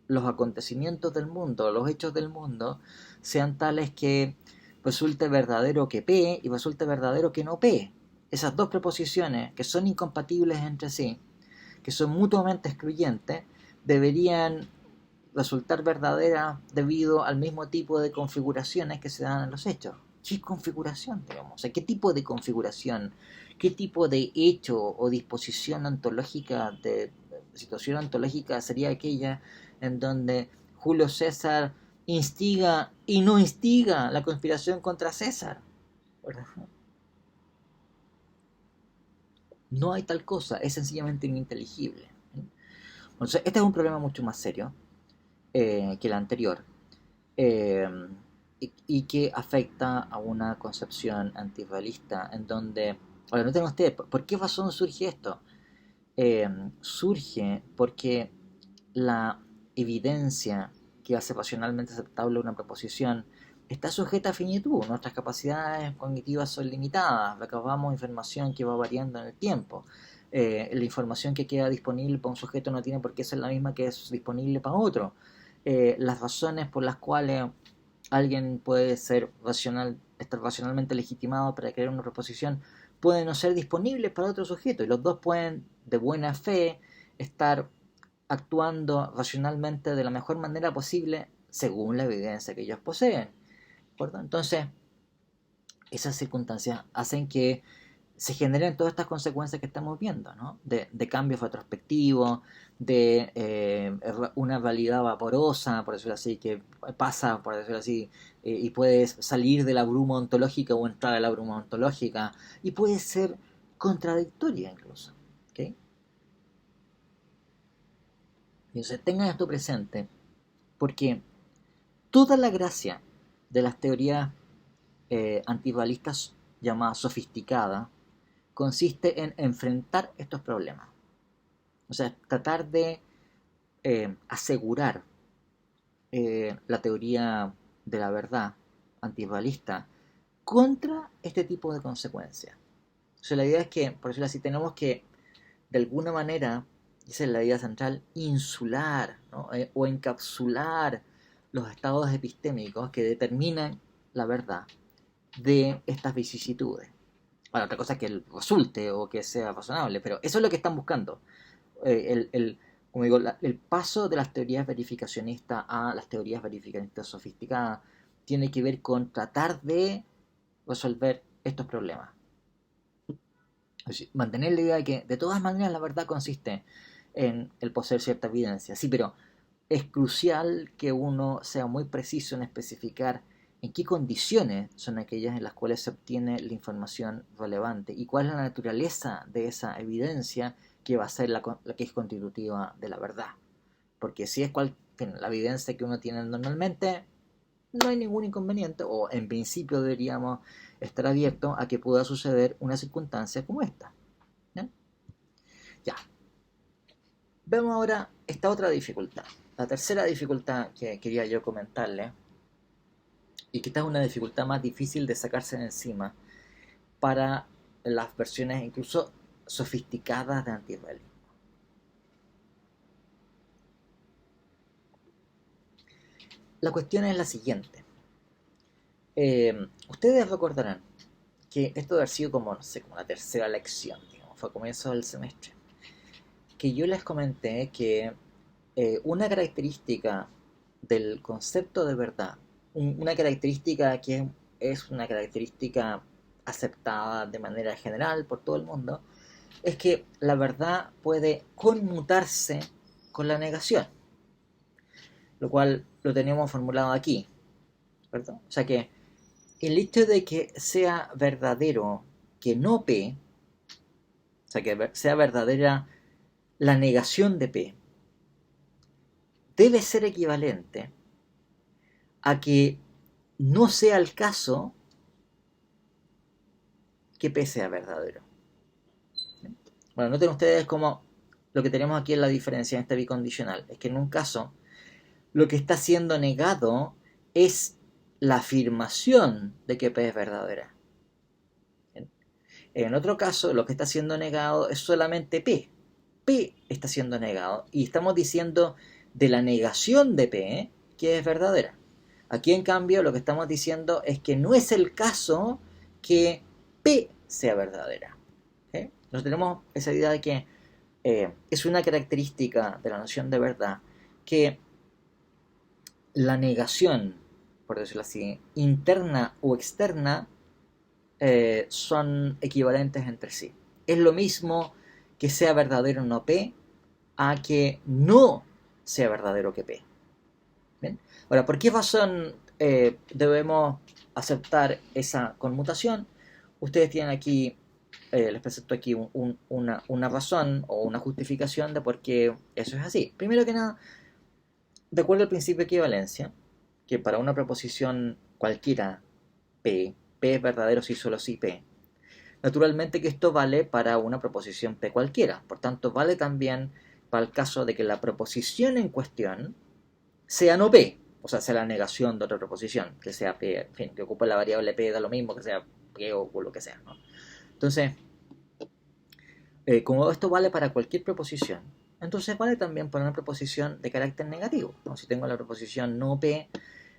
[SPEAKER 1] los acontecimientos del mundo, los hechos del mundo, sean tales que resulte verdadero que P y resulte verdadero que no P. Esas dos proposiciones que son incompatibles entre sí, que son mutuamente excluyentes, deberían resultar verdaderas debido al mismo tipo de configuraciones que se dan en los hechos. ¿Qué configuración, digamos? O sea, ¿qué tipo de configuración? ¿Qué tipo de hecho o disposición ontológica, de situación ontológica sería aquella en donde Julio César instiga y no instiga la conspiración contra César? No hay tal cosa, es sencillamente ininteligible. Entonces, este es un problema mucho más serio que el anterior, eh, y que afecta a una concepción antirrealista en donde, ahora noten ustedes, ¿por qué razón surge esto? Surge porque la evidencia que hace racionalmente aceptable una proposición está sujeta a finitud. Nuestras capacidades cognitivas son limitadas, recabamos información que va variando en el tiempo. La información que queda disponible para un sujeto no tiene por qué ser la misma que es disponible para otro. Las razones por las cuales alguien puede ser racional, estar racionalmente legitimado para crear una proposición pueden no ser disponibles para otro sujeto y los dos pueden de buena fe estar actuando racionalmente de la mejor manera posible según la evidencia que ellos poseen. ¿De acuerdo? Entonces, esas circunstancias hacen que se generen todas estas consecuencias que estamos viendo, ¿no? De cambios retrospectivos, de una realidad vaporosa, por decirlo así, que pasa, por decirlo así, y puedes salir de la bruma ontológica o entrar a la bruma ontológica, y puede ser contradictoria incluso. ¿Okay? Entonces tengan esto presente, porque toda la gracia de las teorías antirrealistas llamadas sofisticadas consiste en enfrentar estos problemas. O sea, tratar de asegurar la teoría de la verdad antirrealista contra este tipo de consecuencias. O sea, la idea es que, por decirlo así, tenemos que, de alguna manera, esa es la idea central, insular, ¿no? O encapsular los estados epistémicos que determinan la verdad de estas vicisitudes. Bueno, otra cosa es que resulte o que sea razonable, pero eso es lo que están buscando. Como digo, el paso de las teorías verificacionistas a las teorías verificacionistas sofisticadas tiene que ver con tratar de resolver estos problemas. Es decir, mantener la idea de que de todas maneras la verdad consiste en el poseer cierta evidencia. Sí, pero es crucial que uno sea muy preciso en especificar en qué condiciones son aquellas en las cuales se obtiene la información relevante y cuál es la naturaleza de esa evidencia que va a ser la que es constitutiva de la verdad. Porque si es la evidencia que uno tiene normalmente, no hay ningún inconveniente, o en principio deberíamos estar abiertos a que pueda suceder una circunstancia como esta. ¿Ya? Ya. Vemos ahora esta otra dificultad. La tercera dificultad que quería yo comentarle, y que esta es una dificultad más difícil de sacarse de encima para las versiones incluso sofisticadas de antirrealismo. La cuestión es la siguiente. Ustedes recordarán que esto debe haber sido como, no sé, como la tercera lección, digamos, fue a comienzo del semestre, que yo les comenté que una característica del concepto de verdad, una característica que es una característica aceptada de manera general por todo el mundo, es que la verdad puede conmutarse con la negación, lo cual lo tenemos formulado aquí, ¿verdad? O sea que el hecho de que sea verdadero que no P, o sea que sea verdadera la negación de P, debe ser equivalente a que no sea el caso que P sea verdadero. Bueno, noten ustedes cómo lo que tenemos aquí en la diferencia en este bicondicional es que en un caso lo que está siendo negado es la afirmación de que P es verdadera. En otro caso, lo que está siendo negado es solamente P. P está siendo negado y estamos diciendo de la negación de P que es verdadera. Aquí, en cambio, lo que estamos diciendo es que no es el caso que P sea verdadera. ¿Okay? Entonces tenemos esa idea de que es una característica de la noción de verdad que la negación, por decirlo así, interna o externa, son equivalentes entre sí. Es lo mismo que sea verdadero no P a que no sea verdadero que P. ¿Bien? Ahora, ¿por qué razón debemos aceptar esa conmutación? Ustedes tienen aquí, les presento aquí una razón o una justificación de por qué eso es así. Primero que nada, de acuerdo al principio de equivalencia, que para una proposición cualquiera P es verdadero si solo si P. Naturalmente que esto vale para una proposición P cualquiera, por tanto vale también para el caso de que la proposición en cuestión sea no P, o sea, sea la negación de otra proposición, que sea P, en fin, que ocupe la variable P, da lo mismo que sea P o lo que sea, ¿no? Entonces, como esto vale para cualquier proposición, entonces vale también para una proposición de carácter negativo, ¿no? Si tengo la proposición no P,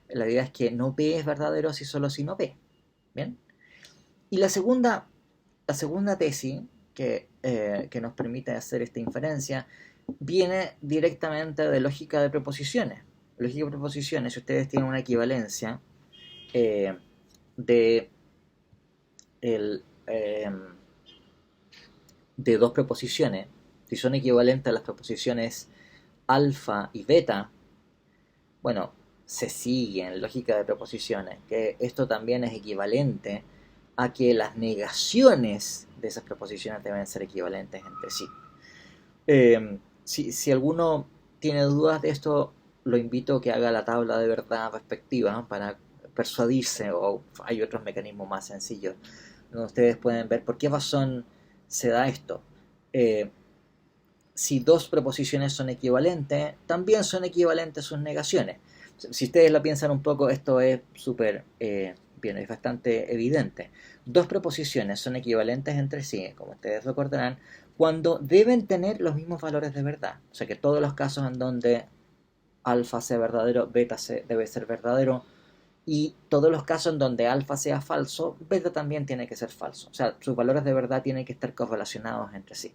[SPEAKER 1] la idea es que no P es verdadero si solo si no P. ¿Bien? Y la segunda tesis que nos permite hacer esta inferencia viene directamente de lógica de proposiciones. Lógica de proposiciones, si ustedes tienen una equivalencia de el, de dos proposiciones, si son equivalentes a las proposiciones alfa y beta, bueno, se sigue en lógica de proposiciones que esto también es equivalente a que las negaciones de esas proposiciones deben ser equivalentes entre sí. Si alguno tiene dudas de esto, lo invito a que haga la tabla de verdad respectiva para persuadirse, o hay otros mecanismos más sencillos donde ustedes pueden ver por qué razón se da esto. Eh, si dos proposiciones son equivalentes, también son equivalentes sus negaciones. Si ustedes lo piensan un poco, esto es súper bien, es bastante evidente. Dos proposiciones son equivalentes entre sí, como ustedes recordarán, cuando deben tener los mismos valores de verdad. O sea que todos los casos en donde alfa sea verdadero, beta debe ser verdadero, y todos los casos en donde alfa sea falso, beta también tiene que ser falso. O sea, sus valores de verdad tienen que estar correlacionados entre sí.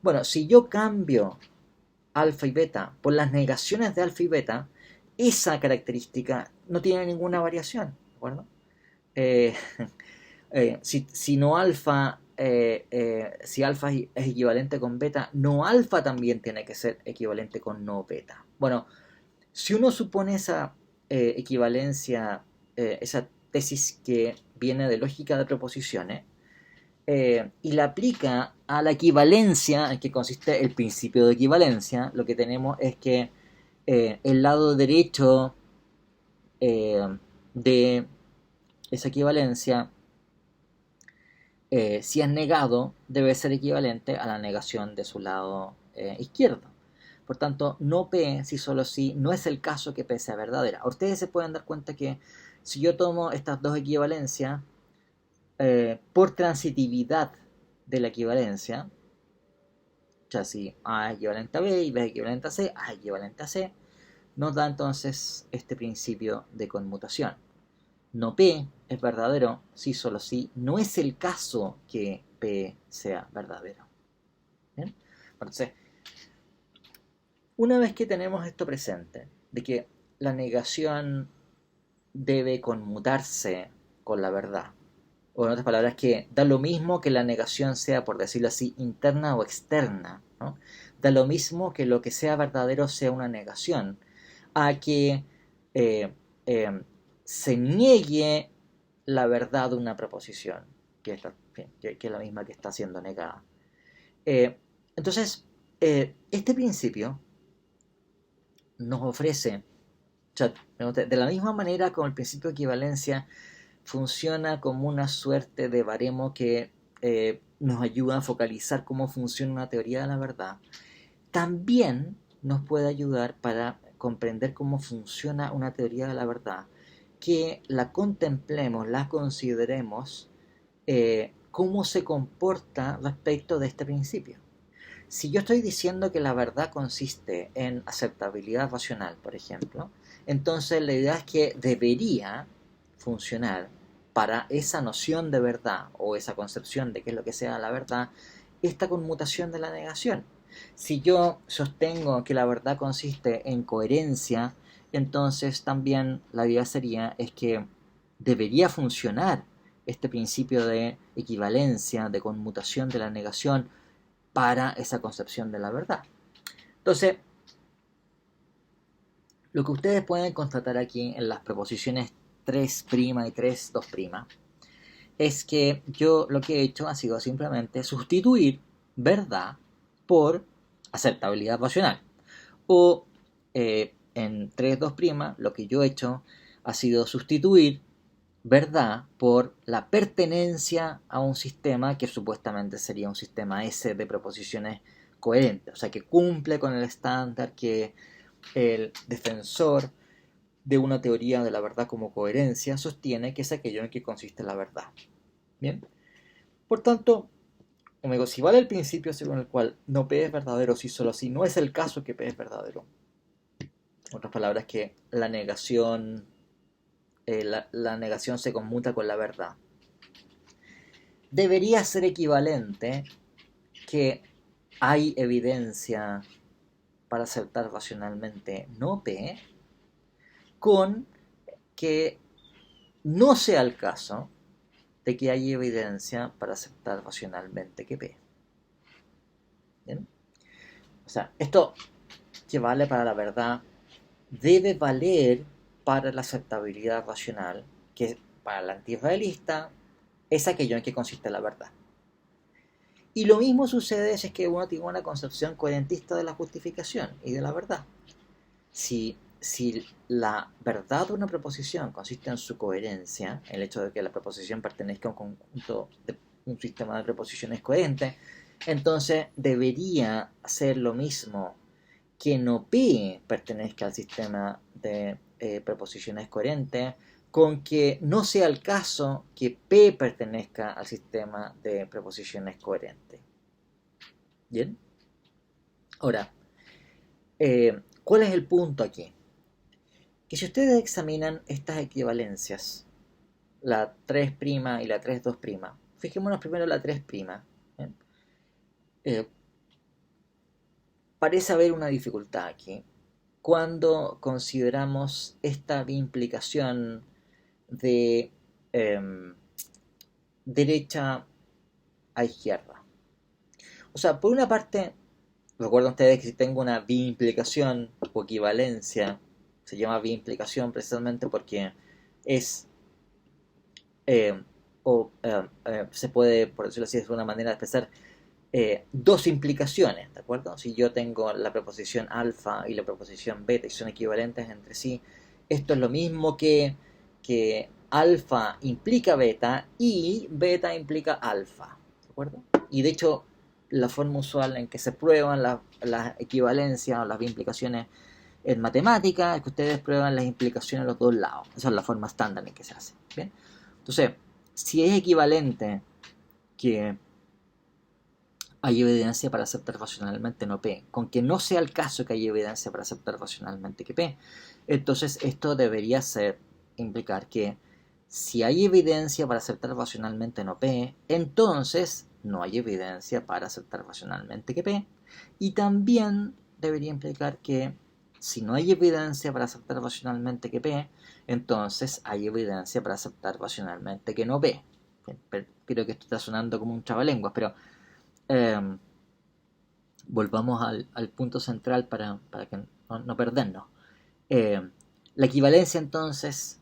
[SPEAKER 1] Bueno, si yo cambio alfa y beta por las negaciones de alfa y beta, esa característica no tiene ninguna variación, ¿de acuerdo? Eh, si no alfa, si alfa es equivalente con beta, no alfa también tiene que ser equivalente con no beta. Bueno, si uno supone esa equivalencia, esa tesis que viene de lógica de proposiciones, y la aplica a la equivalencia, en que consiste el principio de equivalencia, lo que tenemos es que el lado derecho de esa equivalencia, si es negado, debe ser equivalente a la negación de su lado izquierdo. Por tanto, no P, si solo si, no es el caso que P sea verdadera. Ustedes se pueden dar cuenta que si yo tomo estas dos equivalencias, por transitividad de la equivalencia, o sea, si A es equivalente a B y B es equivalente a C, A es equivalente a C, nos da entonces este principio de conmutación. No P es verdadero si solo si no es el caso que P sea verdadero. ¿Bien? Entonces, una vez que tenemos esto presente, de que la negación debe conmutarse con la verdad, o en otras palabras, que da lo mismo que la negación sea, por decirlo así, interna o externa, ¿no? Da lo mismo que lo que sea verdadero sea una negación, a que eh, eh, se niegue la verdad de una proposición, que es la misma que está siendo negada. Eh, entonces, este principio nos ofrece, o sea, de la misma manera como el principio de equivalencia funciona como una suerte de baremo que nos ayuda a focalizar cómo funciona una teoría de la verdad, también nos puede ayudar para comprender cómo funciona una teoría de la verdad, que la contemplemos, la consideremos, cómo se comporta respecto de este principio. Si yo estoy diciendo que la verdad consiste en aceptabilidad racional, por ejemplo, entonces la idea es que debería funcionar para esa noción de verdad o esa concepción de qué es lo que sea la verdad, esta conmutación de la negación. Si yo sostengo que la verdad consiste en coherencia, entonces también la idea sería es que debería funcionar este principio de equivalencia, de conmutación de la negación para esa concepción de la verdad. Entonces, lo que ustedes pueden constatar aquí en las proposiciones 3' y 3, 2', es que yo lo que he hecho ha sido simplemente sustituir verdad por aceptabilidad racional. O en 3, 2', lo que yo he hecho ha sido sustituir verdad por la pertenencia a un sistema que supuestamente sería un sistema S de proposiciones coherentes, o sea, que cumple con el estándar que el defensor de una teoría de la verdad como coherencia sostiene que es aquello en que consiste la verdad. Bien, por tanto, como digo, si vale el principio según el cual no P es verdadero si solo si no es el caso que P es verdadero, en otras palabras, que la negación, la negación se conmuta con la verdad, debería ser equivalente que hay evidencia para aceptar racionalmente no P con que no sea el caso de que hay evidencia para aceptar racionalmente que P. ¿Bien? O sea, esto que vale para la verdad debe valer para la aceptabilidad racional, que para el antiisraelista es aquello en que consiste la verdad. Y lo mismo sucede si es que uno tiene una concepción coherentista de la justificación y de la verdad. Si la verdad de una proposición consiste en su coherencia, el hecho de que la proposición pertenezca a un conjunto de un sistema de proposiciones coherente, entonces debería ser lo mismo que no P pertenezca al sistema de proposiciones coherentes, con que no sea el caso que P pertenezca al sistema de proposiciones coherentes. ¿Bien? Ahora, ¿cuál es el punto aquí? Que si ustedes examinan estas equivalencias, la 3' y la 3,2', fijémonos primero en la 3'. Eh, parece haber una dificultad aquí cuando consideramos esta implicación de derecha a izquierda. O sea, por una parte, recuerden ustedes que si tengo una bimplicación o equivalencia, se llama bimplicación precisamente porque es, eh, se puede, por decirlo así, es una manera de expresar dos implicaciones, ¿de acuerdo? Si yo tengo la proposición alfa y la proposición beta y son equivalentes entre sí, esto es lo mismo que alfa implica beta y beta implica alfa, ¿de acuerdo? Y de hecho, la forma usual en que se prueban las equivalencias o las implicaciones en matemática es que ustedes prueban las implicaciones a los dos lados. Esa es la forma estándar en que se hace. ¿Bien? Entonces, si es equivalente que hay evidencia para aceptar racionalmente no P, con que no sea el caso que hay evidencia para aceptar racionalmente que P, entonces esto debería implicar que si hay evidencia para aceptar racionalmente no P, entonces no hay evidencia para aceptar racionalmente que P, y también debería implicar que si no hay evidencia para aceptar racionalmente que P, entonces hay evidencia para aceptar racionalmente que no P. Creo que esto está sonando como un trabalenguas, pero eh, volvamos al punto central para que no perdernos. Eh, la equivalencia entonces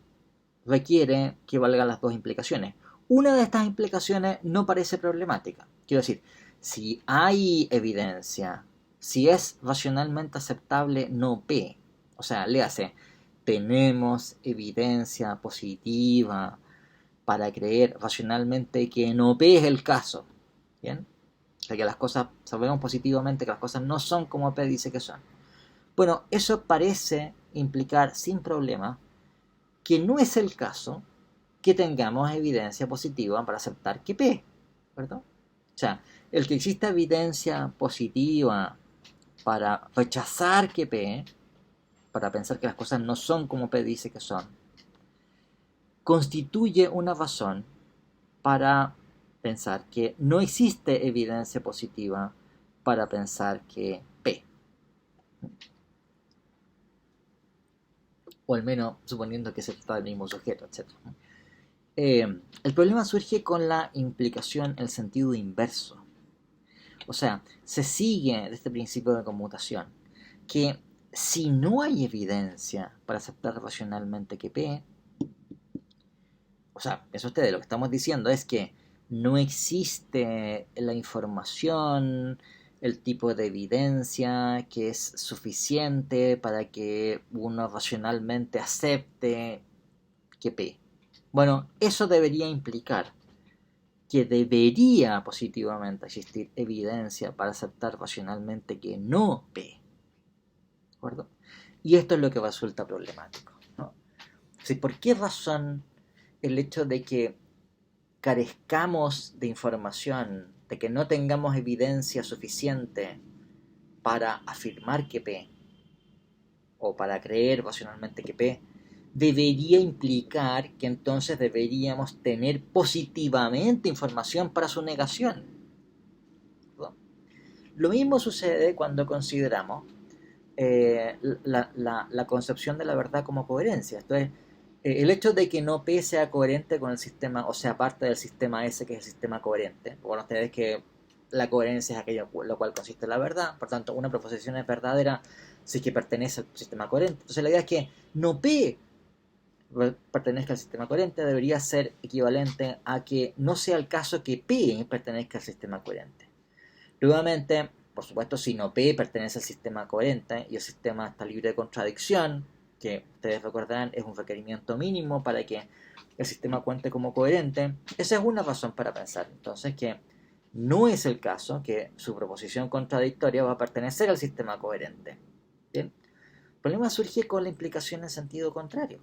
[SPEAKER 1] requiere que valgan las dos implicaciones. Una de estas implicaciones no parece problemática. Quiero decir, si hay evidencia, si es racionalmente aceptable no P, o sea, léase, tenemos evidencia positiva para creer racionalmente que no P es el caso. ¿Bien? O sea, que las cosas, sabemos positivamente que las cosas no son como P dice que son. Bueno, eso parece implicar sin problema que no es el caso que tengamos evidencia positiva para aceptar que P, ¿verdad? O sea, el que exista evidencia positiva para rechazar que P, para pensar que las cosas no son como P dice que son, constituye una razón para pensar que no existe evidencia positiva para pensar que P. O al menos suponiendo que se trata del mismo sujeto, etc. El problema surge con la implicación en sentido inverso. O sea, se sigue de este principio de conmutación que si no hay evidencia para aceptar racionalmente que P, o sea, eso ustedes, lo que estamos diciendo es que no existe la información, el tipo de evidencia que es suficiente para que uno racionalmente acepte que P. Bueno, eso debería implicar que debería positivamente existir evidencia para aceptar racionalmente que no P. ¿De acuerdo? Y esto es lo que resulta problemático, ¿no? O sea, ¿por qué razón el hecho de que carezcamos de información, de que no tengamos evidencia suficiente para afirmar que P, o para creer racionalmente que P, debería implicar que entonces deberíamos tener positivamente información para su negación? ¿No? Lo mismo sucede cuando consideramos la concepción de la verdad como coherencia. Entonces, el hecho de que no P sea coherente con el sistema, o sea, parte del sistema S, que es el sistema coherente. Bueno, ustedes que la coherencia es aquello lo cual consiste en la verdad. Por tanto, una proposición es verdadera si es que pertenece al sistema coherente. Entonces la idea es que no P pertenezca al sistema coherente debería ser equivalente a que no sea el caso que P pertenezca al sistema coherente. Nuevamente, por supuesto, si no P pertenece al sistema coherente y el sistema está libre de contradicción, que ustedes recordarán es un requerimiento mínimo para que el sistema cuente como coherente, esa es una razón para pensar entonces que no es el caso que su proposición contradictoria va a pertenecer al sistema coherente. ¿Bien? El problema surge con la implicación en sentido contrario.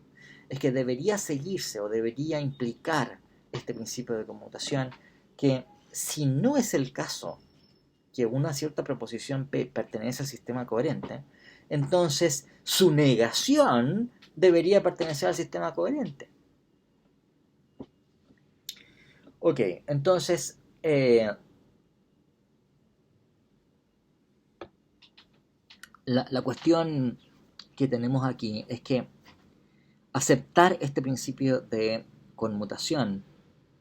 [SPEAKER 1] Es que debería seguirse o debería implicar este principio de conmutación que si no es el caso que una cierta proposición P pertenece al sistema coherente, entonces su negación debería pertenecer al sistema coherente. Ok, entonces la cuestión que tenemos aquí es que aceptar este principio de conmutación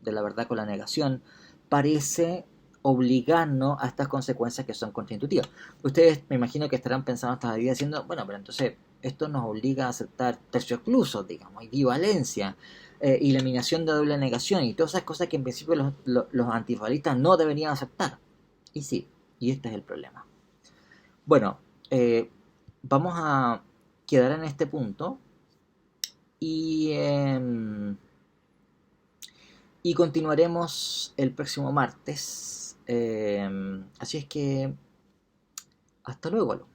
[SPEAKER 1] de la verdad con la negación parece obligarnos a estas consecuencias que son contraintuitivas. Ustedes me imagino que estarán pensando todavía diciendo, bueno, pero entonces esto nos obliga a aceptar tercioclusos, digamos, equivalencia, eliminación de doble negación y todas esas cosas que en principio los antifalistas no deberían aceptar. Y sí, y este es el problema. Bueno, vamos a quedar en este punto y, y continuaremos el próximo martes. Así es que hasta luego.